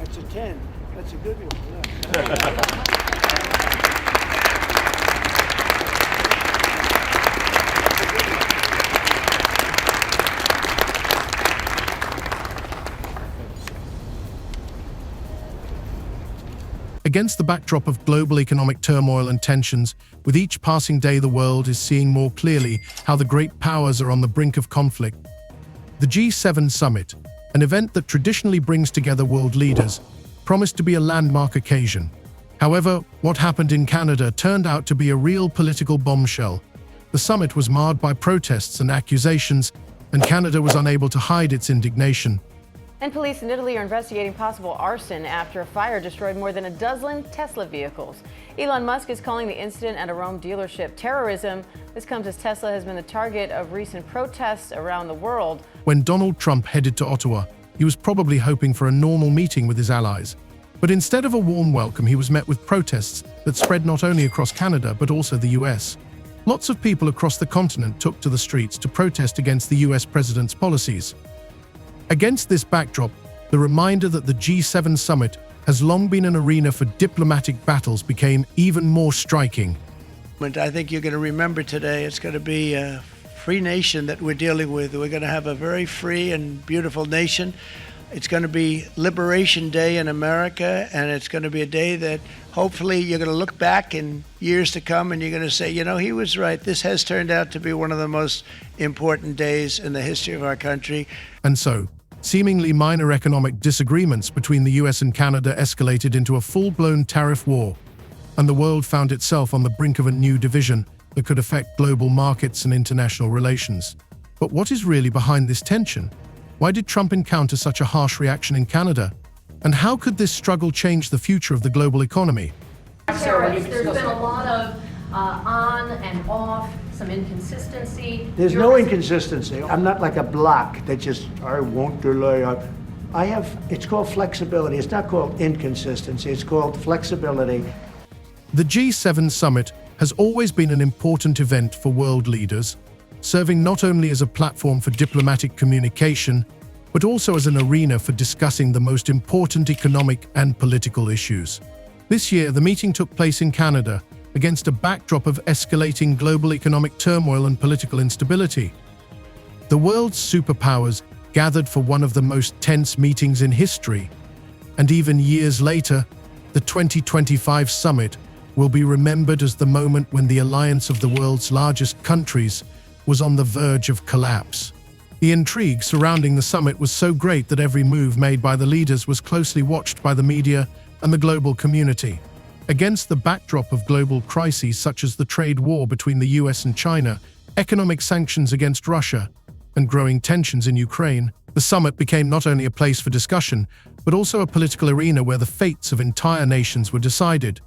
That's a 10. That's a good one. Yeah. Against the backdrop of global economic turmoil and tensions, with each passing day the world is seeing more clearly how the great powers are on the brink of conflict. The G7 summit, an event that traditionally brings together world leaders, promised to be a landmark occasion. However, what happened in Canada turned out to be a real political bombshell. The summit was marred by protests and accusations, and Canada was unable to hide its indignation. And police in Italy are investigating possible arson after a fire destroyed more than a dozen Tesla vehicles. Elon Musk is calling the incident at a Rome dealership terrorism. This comes as Tesla has been the target of recent protests around the world. When Donald Trump headed to Ottawa, he was probably hoping for a normal meeting with his allies. But instead of a warm welcome, he was met with protests that spread not only across Canada, but also the US. Lots of people across the continent took to the streets to protest against the US president's policies. Against this backdrop, the reminder that the G7 summit has long been an arena for diplomatic battles became even more striking. I think you're going to remember today, it's going to be a free nation that we're dealing with. We're going to have a very free and beautiful nation. It's going to be Liberation Day in America, and it's going to be a day that hopefully you're going to look back in years to come and you're going to say, you know, he was right. This has turned out to be one of the most important days in the history of our country. And so, seemingly minor economic disagreements between the US and Canada escalated into a full-blown tariff war, and the world found itself on the brink of a new division that could affect global markets and international relations. But what is really behind this tension? Why did Trump encounter such a harsh reaction in Canada? And how could this struggle change the future of the global economy? Tariffs, there's been a lot of on and off, some inconsistency. There's no inconsistency. I'm not like a block that just, I won't delay. It's called flexibility. It's not called inconsistency. It's called flexibility. The G7 summit has always been an important event for world leaders, serving not only as a platform for diplomatic communication, but also as an arena for discussing the most important economic and political issues. This year, the meeting took place in Canada, against a backdrop of escalating global economic turmoil and political instability. The world's superpowers gathered for one of the most tense meetings in history, and even years later, the 2025 summit will be remembered as the moment when the alliance of the world's largest countries was on the verge of collapse. The intrigue surrounding the summit was so great that every move made by the leaders was closely watched by the media and the global community. Against the backdrop of global crises such as the trade war between the US and China, economic sanctions against Russia, and growing tensions in Ukraine, the summit became not only a place for discussion, but also a political arena where the fates of entire nations were decided.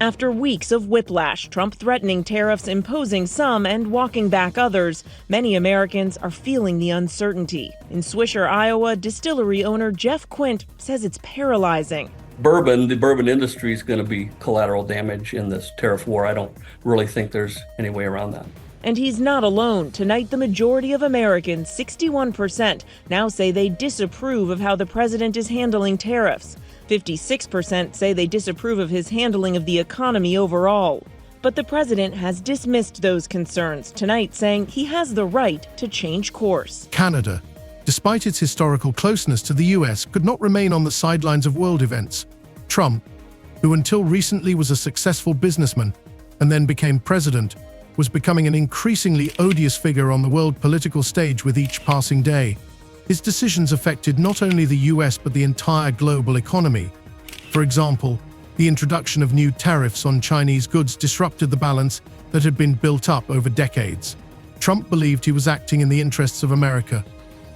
After weeks of whiplash, Trump threatening tariffs, imposing some and walking back others, many Americans are feeling the uncertainty. In Swisher, Iowa, distillery owner Jeff Quint says it's paralyzing. The bourbon industry is going to be collateral damage in this tariff war. I don't really think there's any way around that. And he's not alone. Tonight, the majority of Americans, 61%, now say they disapprove of how the president is handling tariffs. 56% say they disapprove of his handling of the economy overall. But the president has dismissed those concerns tonight, saying he has the right to change course. Canada, despite its historical closeness to the US, could not remain on the sidelines of world events. Trump, who until recently was a successful businessman and then became president, was becoming an increasingly odious figure on the world political stage with each passing day. His decisions affected not only the US but the entire global economy. For example, the introduction of new tariffs on Chinese goods disrupted the balance that had been built up over decades. Trump believed he was acting in the interests of America,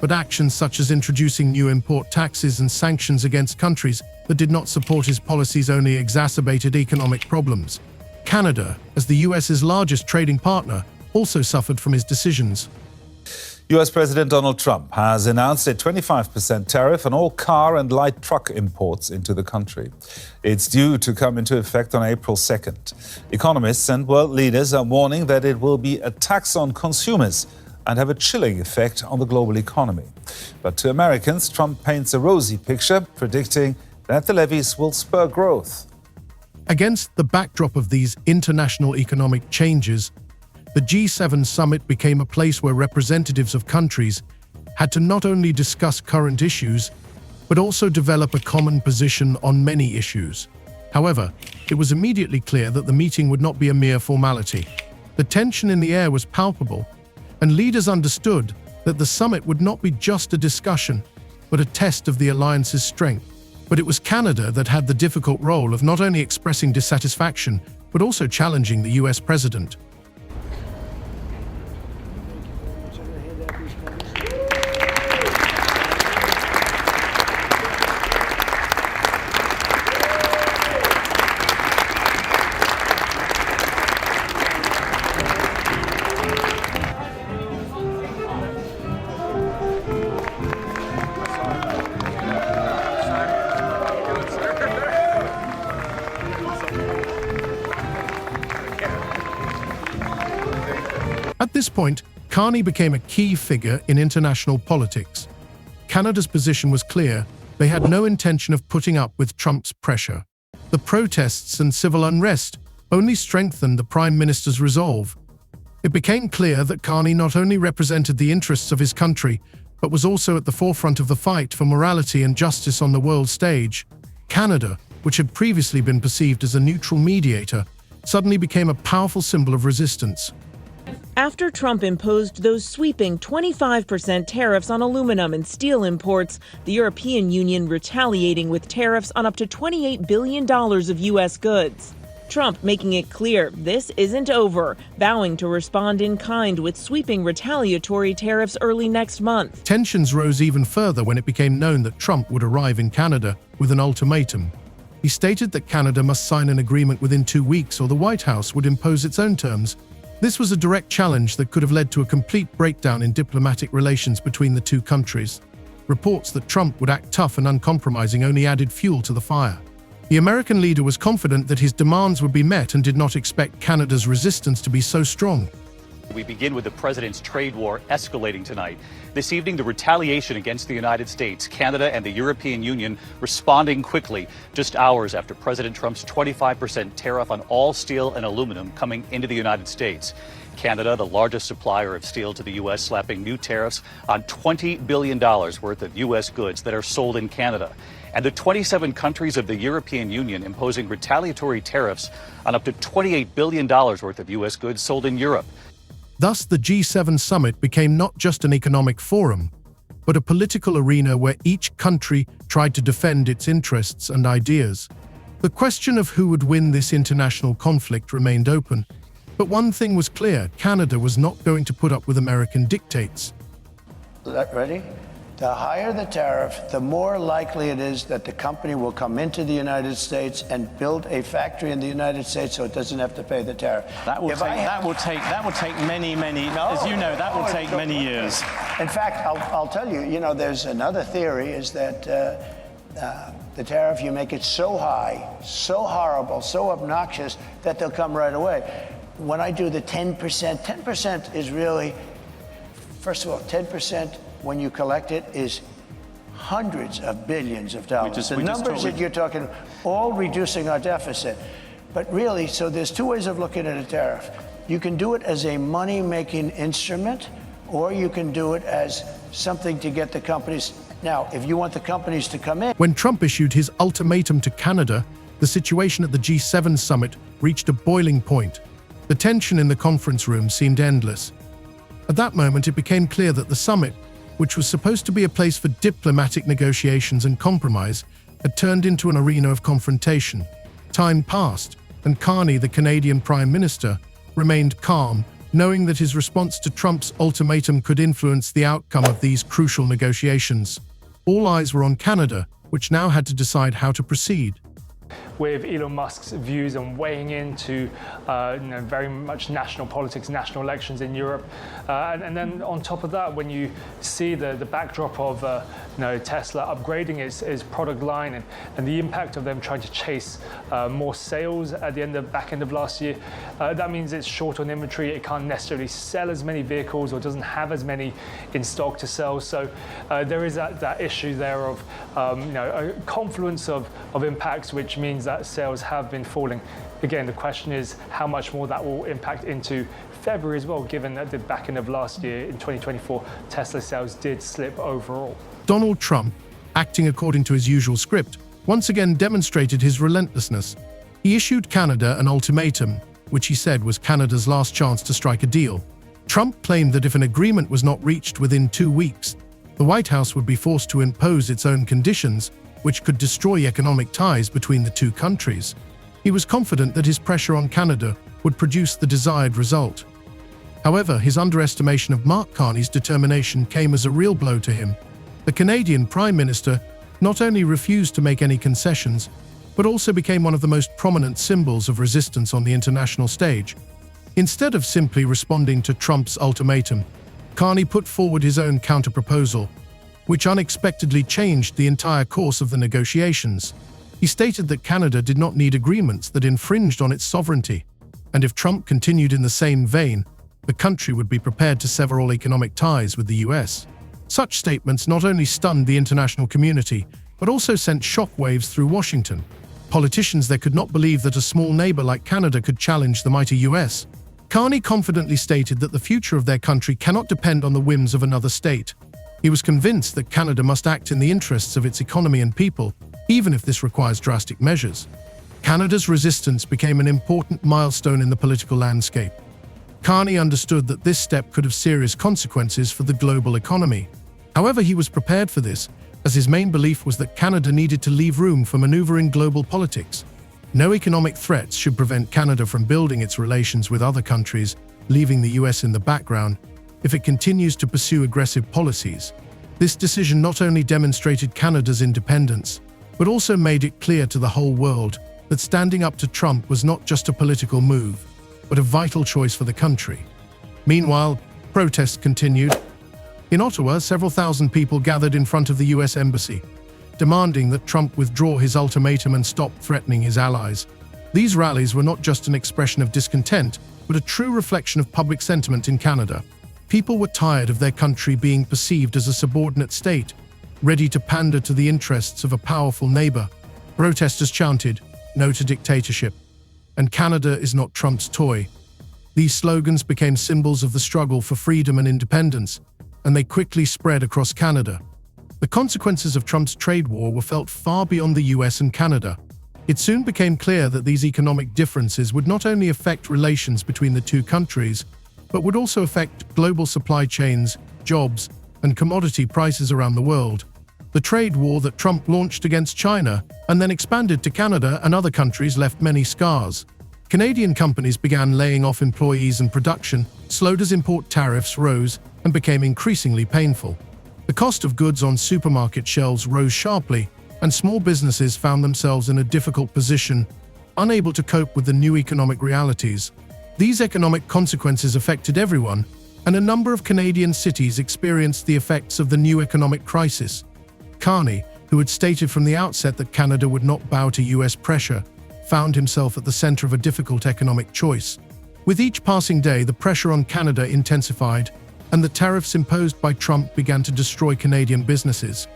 but actions such as introducing new import taxes and sanctions against countries that did not support his policies only exacerbated economic problems. Canada, as the US's largest trading partner, also suffered from his decisions. US President Donald Trump has announced a 25% tariff on all car and light truck imports into the country. It's due to come into effect on April 2nd. Economists and world leaders are warning that it will be a tax on consumers and have a chilling effect on the global economy. But to Americans, Trump paints a rosy picture, predicting that the levies will spur growth. Against the backdrop of these international economic changes, the G7 summit became a place where representatives of countries had to not only discuss current issues, but also develop a common position on many issues. However, it was immediately clear that the meeting would not be a mere formality. The tension in the air was palpable, and leaders understood that the summit would not be just a discussion, but a test of the alliance's strength. But it was Canada that had the difficult role of not only expressing dissatisfaction, but also challenging the US president. At this point, Carney became a key figure in international politics. Canada's position was clear. They had no intention of putting up with Trump's pressure. The protests and civil unrest only strengthened the Prime Minister's resolve. It became clear that Carney not only represented the interests of his country, but was also at the forefront of the fight for morality and justice on the world stage. Canada, which had previously been perceived as a neutral mediator, suddenly became a powerful symbol of resistance. After Trump imposed those sweeping 25% tariffs on aluminum and steel imports, the European Union retaliating with tariffs on up to $28 billion of U.S. goods. Trump making it clear this isn't over, vowing to respond in kind with sweeping retaliatory tariffs early next month. Tensions rose even further when it became known that Trump would arrive in Canada with an ultimatum. He stated that Canada must sign an agreement within 2 weeks or the White House would impose its own terms. This was a direct challenge that could have led to a complete breakdown in diplomatic relations between the two countries. Reports that Trump would act tough and uncompromising only added fuel to the fire. The American leader was confident that his demands would be met and did not expect Canada's resistance to be so strong. We begin with the president's trade war escalating tonight. This evening, the retaliation against the United States, Canada, and the European Union responding quickly, just hours after President Trump's 25% tariff on all steel and aluminum coming into the United States. Canada, the largest supplier of steel to the U.S., slapping new tariffs on $20 billion worth of U.S. goods that are sold in Canada. And the 27 countries of the European Union imposing retaliatory tariffs on up to $28 billion worth of U.S. goods sold in Europe. Thus, the G7 summit became not just an economic forum, but a political arena where each country tried to defend its interests and ideas. The question of who would win this international conflict remained open, but one thing was clear: Canada was not going to put up with American dictates. Ready? The higher the tariff, the more likely it is that the company will come into the United States and build a factory in the United States so it doesn't have to pay the tariff. That will take many, as you know, that will take many years. In fact, I'll tell you, there's another theory is that the tariff, you make it so high, so horrible, so obnoxious that they'll come right away. When I do the 10%, 10% is really, first of all, 10%, when you collect it, is hundreds of billions of dollars. The numbers that you're talking, all reducing our deficit. But really, so there's two ways of looking at a tariff. You can do it as a money-making instrument, or you can do it as something to get the companies. Now, if you want the companies to come in. When Trump issued his ultimatum to Canada, the situation at the G7 summit reached a boiling point. The tension in the conference room seemed endless. At that moment, it became clear that the summit, which was supposed to be a place for diplomatic negotiations and compromise, had turned into an arena of confrontation. Time passed, and Carney, the Canadian Prime Minister, remained calm, knowing that his response to Trump's ultimatum could influence the outcome of these crucial negotiations. All eyes were on Canada, which now had to decide how to proceed. with Elon Musk's views on weighing into very much national politics, national elections in Europe. And then on top of that, when you see the backdrop of Tesla upgrading its product line and the impact of them trying to chase more sales at the back end of last year, that means it's short on inventory. It can't necessarily sell as many vehicles or doesn't have as many in stock to sell. So there is that issue there of a confluence of impacts, which means that sales have been falling. Again, the question is how much more that will impact into February as well, given that the back end of last year in 2024, Tesla sales did slip overall. Donald Trump, acting according to his usual script, once again demonstrated his relentlessness. He issued Canada an ultimatum, which he said was Canada's last chance to strike a deal. Trump claimed that if an agreement was not reached within 2 weeks, the White House would be forced to impose its own conditions, which could destroy economic ties between the two countries. He was confident that his pressure on Canada would produce the desired result. However, his underestimation of Mark Carney's determination came as a real blow to him. The Canadian Prime Minister not only refused to make any concessions, but also became one of the most prominent symbols of resistance on the international stage. Instead of simply responding to Trump's ultimatum, Carney put forward his own counterproposal, which unexpectedly changed the entire course of the negotiations. He stated that Canada did not need agreements that infringed on its sovereignty, and if Trump continued in the same vein, the country would be prepared to sever all economic ties with the US. Such statements not only stunned the international community, but also sent shockwaves through Washington. Politicians there could not believe that a small neighbor like Canada could challenge the mighty US. Carney confidently stated that the future of their country cannot depend on the whims of another state. He was convinced that Canada must act in the interests of its economy and people, even if this requires drastic measures. Canada's resistance became an important milestone in the political landscape. Carney understood that this step could have serious consequences for the global economy. However, he was prepared for this, as his main belief was that Canada needed to leave room for maneuver in global politics. No economic threats should prevent Canada from building its relations with other countries, leaving the US in the background, if it continues to pursue aggressive policies. This decision not only demonstrated Canada's independence, but also made it clear to the whole world that standing up to Trump was not just a political move, but a vital choice for the country. Meanwhile, protests continued. In Ottawa, several thousand people gathered in front of the US Embassy, demanding that Trump withdraw his ultimatum and stop threatening his allies. These rallies were not just an expression of discontent, but a true reflection of public sentiment in Canada. People were tired of their country being perceived as a subordinate state, ready to pander to the interests of a powerful neighbor. Protesters chanted, "No to dictatorship," and "Canada is not Trump's toy." These slogans became symbols of the struggle for freedom and independence, and they quickly spread across Canada. The consequences of Trump's trade war were felt far beyond the US and Canada. It soon became clear that these economic differences would not only affect relations between the two countries, but would also affect global supply chains, jobs, and commodity prices around the world. The trade war that Trump launched against China and then expanded to Canada and other countries left many scars. Canadian companies began laying off employees and production, slowed as import tariffs rose, and became increasingly painful. The cost of goods on supermarket shelves rose sharply, and small businesses found themselves in a difficult position, unable to cope with the new economic realities. These economic consequences affected everyone, and a number of Canadian cities experienced the effects of the new economic crisis. Carney, who had stated from the outset that Canada would not bow to US pressure, found himself at the center of a difficult economic choice. With each passing day, the pressure on Canada intensified, and the tariffs imposed by Trump began to destroy Canadian businesses.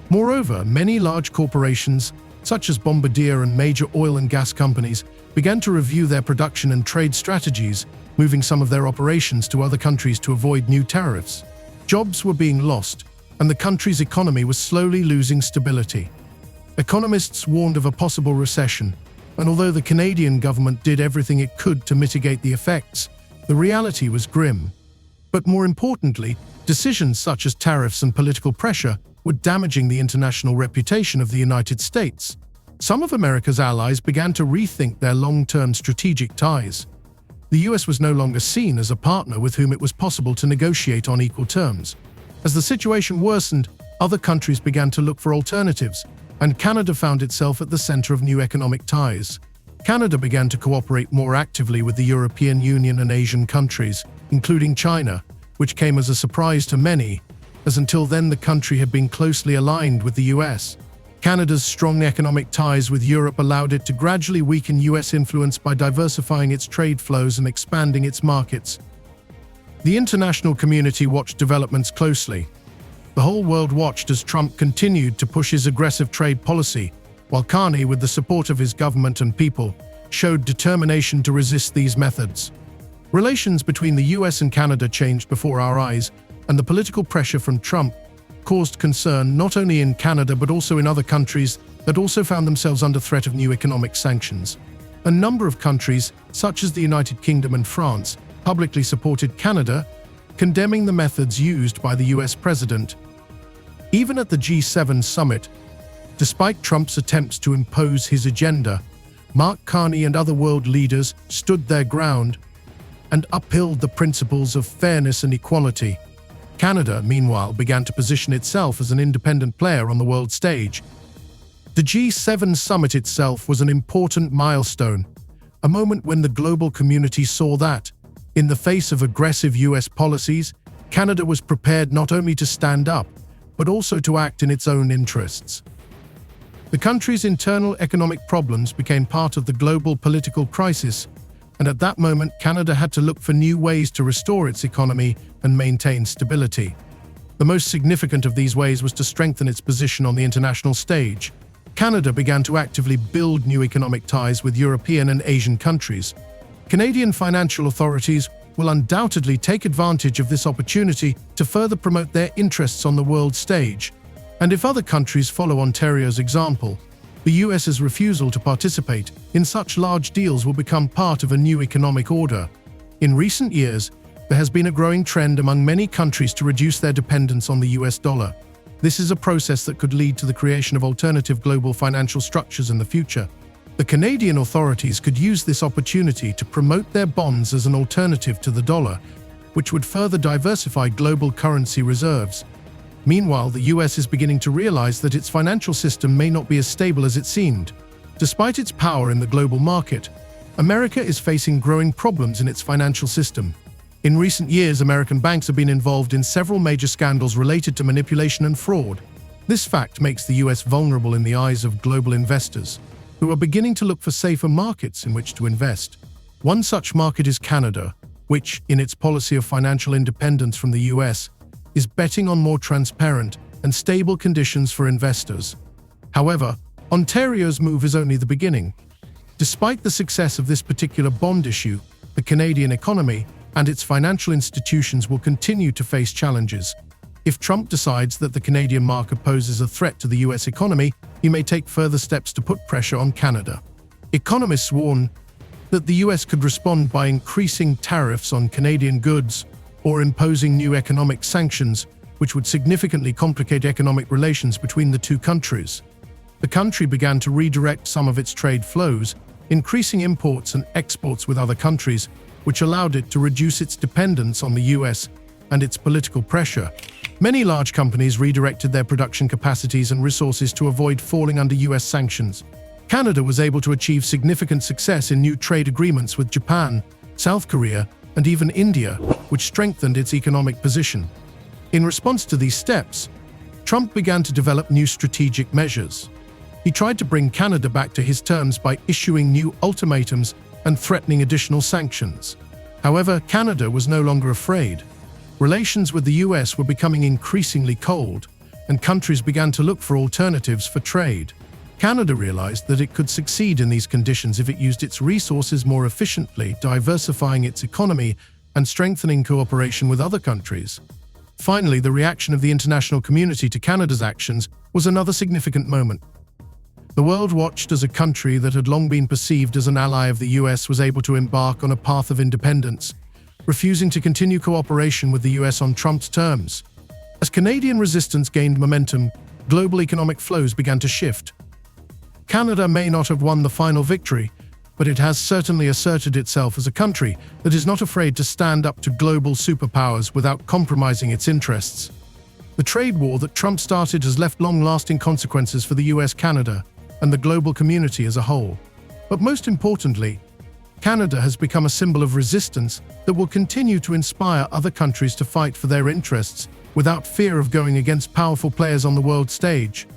Moreover, many large corporations, such as Bombardier and major oil and gas companies, began to review their production and trade strategies, moving some of their operations to other countries to avoid new tariffs. Jobs were being lost, and the country's economy was slowly losing stability. Economists warned of a possible recession, and although the Canadian government did everything it could to mitigate the effects, the reality was grim. But more importantly, decisions such as tariffs and political pressure were damaging the international reputation of the United States. Some of America's allies began to rethink their long-term strategic ties. The US was no longer seen as a partner with whom it was possible to negotiate on equal terms. As the situation worsened, other countries began to look for alternatives, and Canada found itself at the center of new economic ties. Canada began to cooperate more actively with the European Union and Asian countries, including China, which came as a surprise to many, as until then the country had been closely aligned with the US. Canada's strong economic ties with Europe allowed it to gradually weaken US influence by diversifying its trade flows and expanding its markets. The international community watched developments closely. The whole world watched as Trump continued to push his aggressive trade policy, while Carney, with the support of his government and people, showed determination to resist these methods. Relations between the US and Canada changed before our eyes, and the political pressure from Trump caused concern not only in Canada but also in other countries that also found themselves under threat of new economic sanctions. A number of countries, such as the United Kingdom and France, publicly supported Canada, condemning the methods used by the US president. Even at the G7 summit, despite Trump's attempts to impose his agenda, Mark Carney and other world leaders stood their ground and upheld the principles of fairness and equality. Canada, meanwhile, began to position itself as an independent player on the world stage. The G7 summit itself was an important milestone, a moment when the global community saw that, in the face of aggressive US policies, Canada was prepared not only to stand up, but also to act in its own interests. The country's internal economic problems became part of the global political crisis, and at that moment Canada had to look for new ways to restore its economy and maintain stability. The most significant of these ways was to strengthen its position on the international stage. Canada began to actively build new economic ties with European and Asian countries. Canadian financial authorities will undoubtedly take advantage of this opportunity to further promote their interests on the world stage. And if other countries follow Ontario's example, the US's refusal to participate in such large deals will become part of a new economic order. In recent years, there has been a growing trend among many countries to reduce their dependence on the US dollar. This is a process that could lead to the creation of alternative global financial structures in the future. The Canadian authorities could use this opportunity to promote their bonds as an alternative to the dollar, which would further diversify global currency reserves. Meanwhile, the US is beginning to realize that its financial system may not be as stable as it seemed. Despite its power in the global market, America is facing growing problems in its financial system. In recent years, American banks have been involved in several major scandals related to manipulation and fraud. This fact makes the US vulnerable in the eyes of global investors, who are beginning to look for safer markets in which to invest. One such market is Canada, which, in its policy of financial independence from the US, is betting on more transparent and stable conditions for investors. However, Ontario's move is only the beginning. Despite the success of this particular bond issue, the Canadian economy and its financial institutions will continue to face challenges. If Trump decides that the Canadian market poses a threat to the US economy, he may take further steps to put pressure on Canada. Economists warn that the US could respond by increasing tariffs on Canadian goods or imposing new economic sanctions, which would significantly complicate economic relations between the two countries. The country began to redirect some of its trade flows, increasing imports and exports with other countries, which allowed it to reduce its dependence on the US and its political pressure. Many large companies redirected their production capacities and resources to avoid falling under US sanctions. Canada was able to achieve significant success in new trade agreements with Japan, South Korea, and even India, which strengthened its economic position. In response to these steps, Trump began to develop new strategic measures. He tried to bring Canada back to his terms by issuing new ultimatums and threatening additional sanctions. However, Canada was no longer afraid. Relations with the US were becoming increasingly cold, and countries began to look for alternatives for trade. Canada realized that it could succeed in these conditions if it used its resources more efficiently, diversifying its economy and strengthening cooperation with other countries. Finally, the reaction of the international community to Canada's actions was another significant moment. The world watched as a country that had long been perceived as an ally of the US was able to embark on a path of independence, refusing to continue cooperation with the US on Trump's terms. As Canadian resistance gained momentum, global economic flows began to shift. Canada may not have won the final victory, but it has certainly asserted itself as a country that is not afraid to stand up to global superpowers without compromising its interests. The trade war that Trump started has left long-lasting consequences for the US, Canada, and the global community as a whole. But most importantly, Canada has become a symbol of resistance that will continue to inspire other countries to fight for their interests without fear of going against powerful players on the world stage.